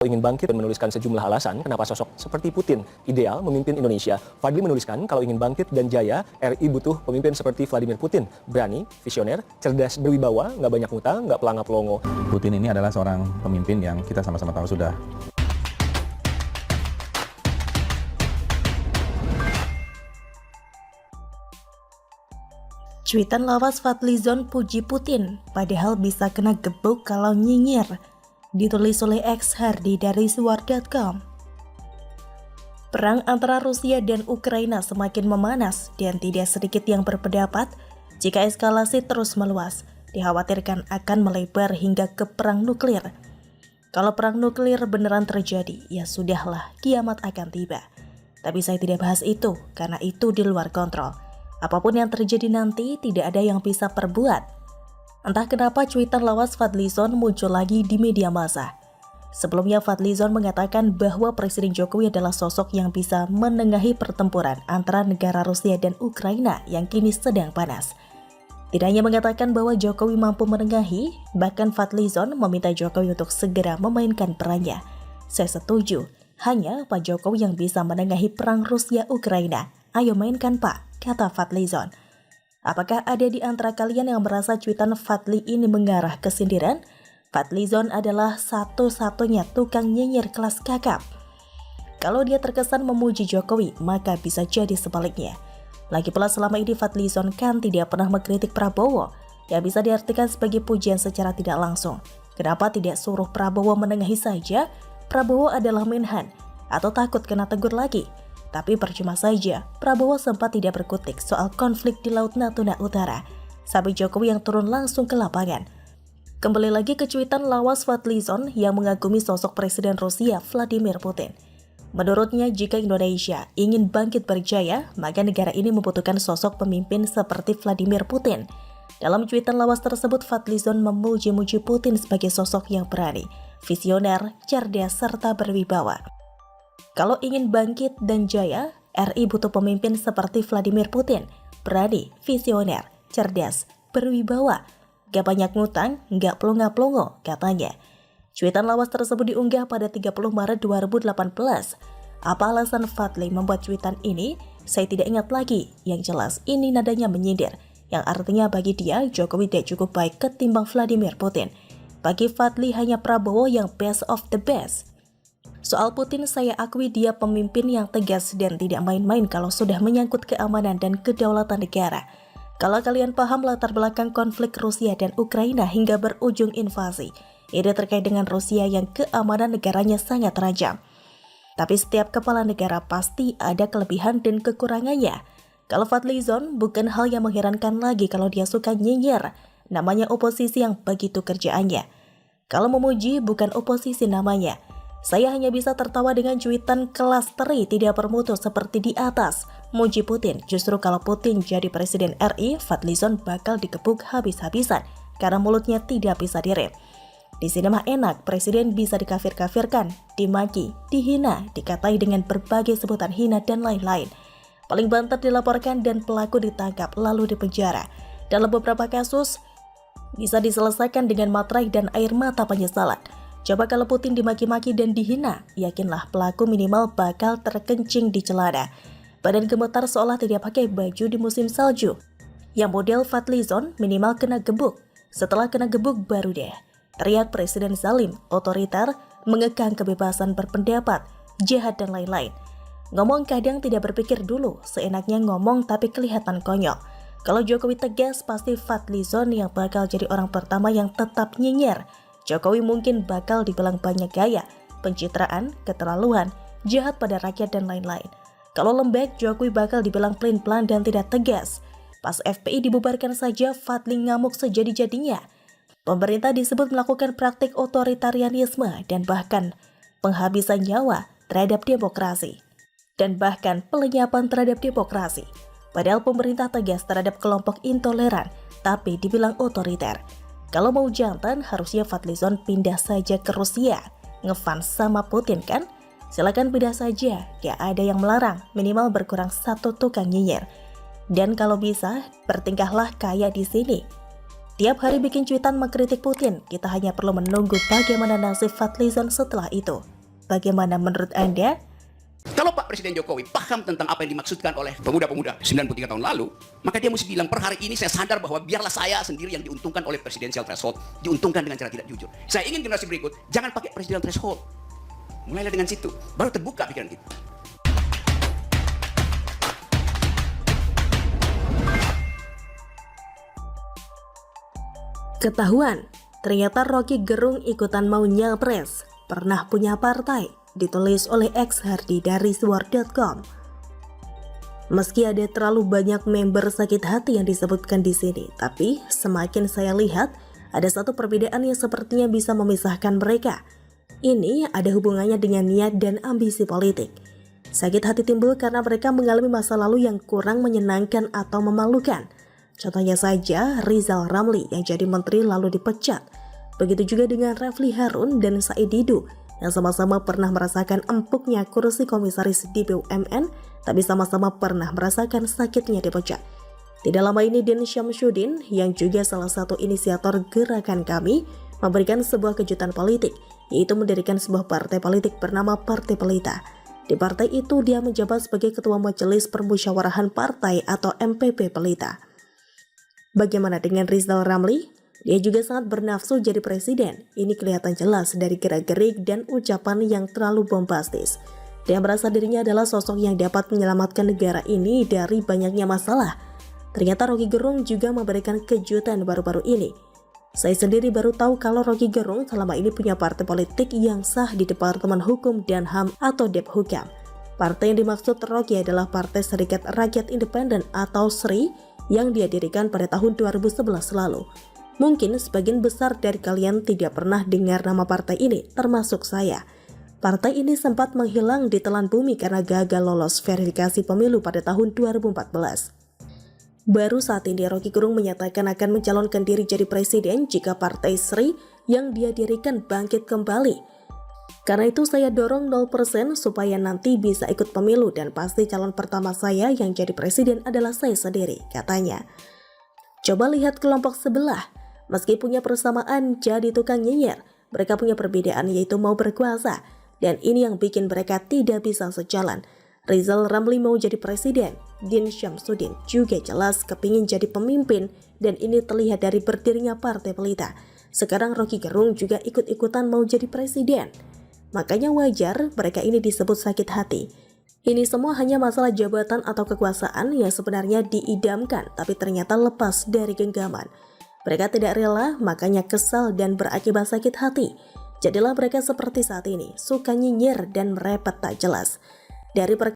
ingin bangkit dan menuliskan sejumlah alasan kenapa sosok seperti Putin ideal memimpin Indonesia. Fadli menuliskan kalau ingin bangkit dan jaya, RI butuh pemimpin seperti Vladimir Putin. Berani, visioner, cerdas, berwibawa, nggak banyak ngutang, nggak pelangap-longo. Putin ini adalah seorang pemimpin yang kita sama-sama tahu sudah Cuitan lawas Fadlizon puji Putin, padahal bisa kena gebuk kalau nyinyir. Ditulis oleh X Hardy dari suar.com. Perang antara Rusia dan Ukraina semakin memanas dan tidak sedikit yang berpendapat jika eskalasi terus meluas, dikhawatirkan akan melebar hingga ke perang nuklir. Kalau perang nuklir beneran terjadi, ya sudahlah, kiamat akan tiba. Tapi saya tidak bahas itu, karena itu di luar kontrol. Apapun yang terjadi nanti, tidak ada yang bisa perbuat. Entah kenapa cuitan lawas Fadlizon muncul lagi di media massa. Sebelumnya Fadlizon mengatakan bahwa Presiden Jokowi adalah sosok yang bisa menengahi pertempuran antara negara Rusia dan Ukraina yang kini sedang panas. Tidak hanya mengatakan bahwa Jokowi mampu menengahi, bahkan Fadlizon meminta Jokowi untuk segera memainkan perannya. Saya setuju, hanya Pak Jokowi yang bisa menengahi perang Rusia-Ukraina. Ayo mainkan Pak, kata Fadlizon. Apakah ada di antara kalian yang merasa cuitan Fadli ini mengarah ke sindiran? Fadlizon adalah satu-satunya tukang nyinyir kelas kakap. Kalau dia terkesan memuji Jokowi, maka bisa jadi sebaliknya. Lagi pula selama ini Fadlizon kan tidak pernah mengkritik Prabowo, yang bisa diartikan sebagai pujian secara tidak langsung. Kenapa tidak suruh Prabowo menengahi saja? Prabowo adalah Menhan, atau takut kena tegur lagi? Tapi percuma saja, Prabowo sempat tidak berkutik soal konflik di Laut Natuna Utara, sampai Jokowi yang turun langsung ke lapangan. Kembali lagi ke cuitan lawas Fadlizon yang mengagumi sosok Presiden Rusia Vladimir Putin. Menurutnya, jika Indonesia ingin bangkit berjaya, maka negara ini membutuhkan sosok pemimpin seperti Vladimir Putin. Dalam cuitan lawas tersebut, Fadlizon memuji-muji Putin sebagai sosok yang berani, visioner, cerdas, serta berwibawa. Kalau ingin bangkit dan jaya, RI butuh pemimpin seperti Vladimir Putin, berani, visioner, cerdas, berwibawa, gak banyak ngutang, gak pelongo-pelongo, katanya. Cuitan lawas tersebut diunggah pada 30 Maret 2018. Apa alasan Fadli membuat cuitan ini? Saya tidak ingat lagi. Yang jelas ini nadanya menyindir, yang artinya bagi dia Jokowi tidak cukup baik ketimbang Vladimir Putin. Bagi Fadli hanya Prabowo yang best of the best. Soal Putin, saya akui dia pemimpin yang tegas dan tidak main-main kalau sudah menyangkut keamanan dan kedaulatan negara. Kalau kalian paham latar belakang konflik Rusia dan Ukraina hingga berujung invasi, ini terkait dengan Rusia yang keamanan negaranya sangat terancam. Tapi setiap kepala negara pasti ada kelebihan dan kekurangannya. Kalau Fadlizon, bukan hal yang mengherankan lagi kalau dia suka nyinyir. Namanya oposisi yang begitu kerjaannya. Kalau memuji, bukan oposisi namanya. Saya hanya bisa tertawa dengan cuitan kelas teri tidak bermutu seperti di atas. Muji Putin, justru kalau Putin jadi Presiden RI, Fadlizon bakal dikepuk habis-habisan karena mulutnya tidak bisa direm. Di sini mah enak, Presiden bisa dikafir-kafirkan, dimaki, dihina, dikatai dengan berbagai sebutan hina dan lain-lain. Paling banter dilaporkan dan pelaku ditangkap lalu dipenjara. Dalam beberapa kasus, bisa diselesaikan dengan materai dan air mata penyesalan. Coba kalau Putin dimaki-maki dan dihina, yakinlah pelaku minimal bakal terkencing di celana. Badan gemetar seolah tidak pakai baju di musim salju. Yang model Fadlizon minimal kena gebuk. Setelah kena gebuk baru deh. Teriak Presiden zalim, otoriter, mengekang kebebasan berpendapat, jahat dan lain-lain. Ngomong kadang tidak berpikir dulu, seenaknya ngomong tapi kelihatan konyol. Kalau Jokowi tegas, pasti Fadlizon yang bakal jadi orang pertama yang tetap nyinyir. Jokowi mungkin bakal dibilang banyak gaya, pencitraan, keterlaluan, jahat pada rakyat dan lain-lain. Kalau lembek, Jokowi bakal dibilang pelin-pelan dan tidak tegas. Pas FPI dibubarkan saja, Fadli ngamuk sejadi-jadinya. Pemerintah disebut melakukan praktik otoritarianisme dan bahkan penghabisan nyawa terhadap demokrasi. Dan bahkan pelenyapan terhadap demokrasi. Padahal pemerintah tegas terhadap kelompok intoleran, tapi dibilang otoriter. Kalau mau jantan, harusnya Fadlizon pindah saja ke Rusia. Ngefans sama Putin kan? Silakan pindah saja, gak ada yang melarang, minimal berkurang satu tukang nyinyir. Dan kalau bisa, bertingkahlah kayak di sini. Tiap hari bikin cuitan mengkritik Putin, kita hanya perlu menunggu bagaimana nasib Fadlizon setelah itu. Bagaimana menurut Anda? Kalau Pak Presiden Jokowi paham tentang apa yang dimaksudkan oleh pemuda-pemuda 93 tahun lalu, maka dia mesti bilang, per hari ini saya sadar bahwa biarlah saya sendiri yang diuntungkan oleh presidensial threshold, diuntungkan dengan cara tidak jujur. Saya ingin generasi berikut, jangan pakai presidensial threshold. Mulailah dengan situ, baru terbuka pikiran kita. Ketahuan, ternyata Rocky Gerung ikutan mau nyapres, pernah punya partai, ditulis oleh X Hardy dari suar.com. Meski ada terlalu banyak member sakit hati yang disebutkan di sini, tapi semakin saya lihat, ada satu perbedaan yang sepertinya bisa memisahkan mereka. Ini ada hubungannya dengan niat dan ambisi politik. Sakit hati timbul karena mereka mengalami masa lalu yang kurang menyenangkan atau memalukan. Contohnya saja Rizal Ramli yang jadi menteri lalu dipecat. Begitu juga dengan Refli Harun dan Said Didu yang sama-sama pernah merasakan empuknya kursi komisaris di BUMN, tapi sama-sama pernah merasakan sakitnya dipecat. Tidak lama ini Din Syamsuddin yang juga salah satu inisiator gerakan kami memberikan sebuah kejutan politik, yaitu mendirikan sebuah partai politik bernama Partai Pelita. Di partai itu dia menjabat sebagai Ketua Majelis Permusyawarahan Partai atau MPP Pelita. Bagaimana dengan Rizal Ramli? Dia juga sangat bernafsu jadi presiden. Ini kelihatan jelas dari gerak-gerik dan ucapan yang terlalu bombastis. Dia merasa dirinya adalah sosok yang dapat menyelamatkan negara ini dari banyaknya masalah. Ternyata Rocky Gerung juga memberikan kejutan baru-baru ini. Saya sendiri baru tahu kalau Rocky Gerung selama ini punya partai politik yang sah di Departemen Hukum dan HAM atau Dephukum. Partai yang dimaksud Rocky adalah Partai Serikat Rakyat Independen atau SRI yang dia dirikan pada tahun 2011 lalu. Mungkin sebagian besar dari kalian tidak pernah dengar nama partai ini, termasuk saya. Partai ini sempat menghilang di telan bumi karena gagal lolos verifikasi pemilu pada tahun 2014. Baru saat ini Rocky Gerung menyatakan akan mencalonkan diri jadi presiden jika Partai SRI yang dia dirikan bangkit kembali. Karena itu saya dorong 0% supaya nanti bisa ikut pemilu dan pasti calon pertama saya yang jadi presiden adalah saya sendiri, katanya. Coba lihat kelompok sebelah, meski punya persamaan jadi tukang nyinyir, mereka punya perbedaan yaitu mau berkuasa, dan ini yang bikin mereka tidak bisa sejalan. Rizal Ramli mau jadi presiden, Din Syamsuddin juga jelas kepingin jadi pemimpin, dan ini terlihat dari berdirinya Partai Pelita. Sekarang Rocky Gerung juga ikut-ikutan mau jadi presiden. Makanya wajar mereka ini disebut sakit hati. Ini semua hanya masalah jabatan atau kekuasaan yang sebenarnya diidamkan tapi ternyata lepas dari genggaman. Mereka tidak rela, makanya kesal dan berakibat sakit hati. Jadilah mereka seperti saat ini, suka nyinyir dan merepet tak jelas. Dari